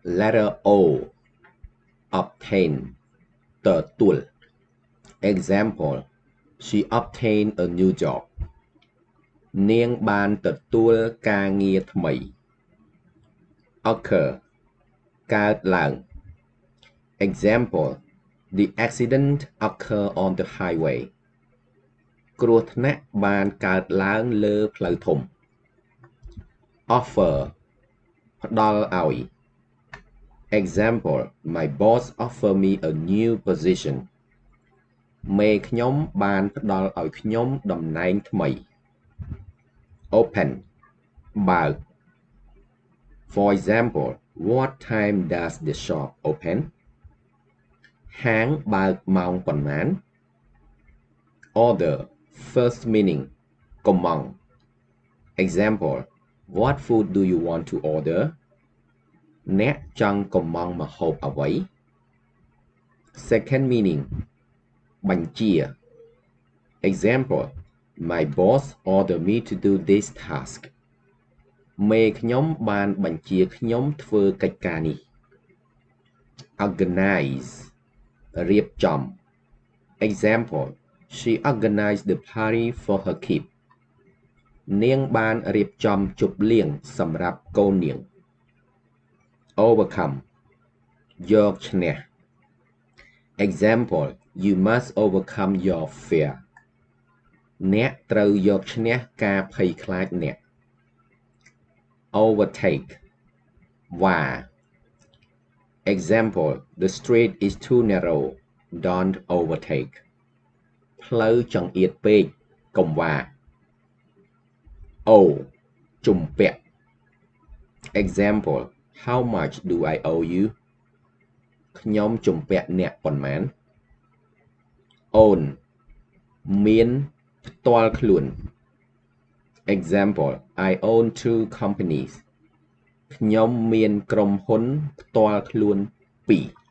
Letter O. Obtain ទទួល Example She obtained a new job នាងបានទទួលការងារថ្មី Occur កើតឡើង Example The accident occurred on the highway គ្រោះថ្នាក់បានកើតឡើងលើផ្លូវធំ Offer ផ្ដល់ឲ្យ Example My boss offered me a new position មេខ្ញុំបានផ្ដល់ឲ្យខ្ញុំតំណែងថ្មី Open បើក For example What time does the shop open ហាងបើកម៉ោងប៉ុន្មាន Order First meaning កុម្ម៉ង់ Example What food do you want to order អ្នកចង់កុម្ម៉ង់ម្ហូបអ្វី Second meaning បញ្ជា Example My boss ordered me to do this task មេខ្ញុំបានបញ្ជាខ្ញុំធ្វើកិច្ចការនេះ Organize រៀបចំ Example She organized the party for her kid នាងបានរៀបចំជប់លៀងសម្រាប់កូននាង Overcome យកឈ្នះ Example You must overcome your fear អ្នកត្រូវយកឈ្នះការភ័យខ្លាចអ្នក Overtake វ៉ា Example The street is too narrow Don't overtake ផ្លូវចង្អៀតពេកកុំវ៉ា O ជំពាក់ Example How much do I owe you ខ្ញុំជំពាក់អ្នកប៉ុន្មាន Own មានផ្ទាល់ខ្លួន Example I own 2 companies ខ្ញុំមានក្រុមហ៊ុនផ្ទាល់ខ្លួន2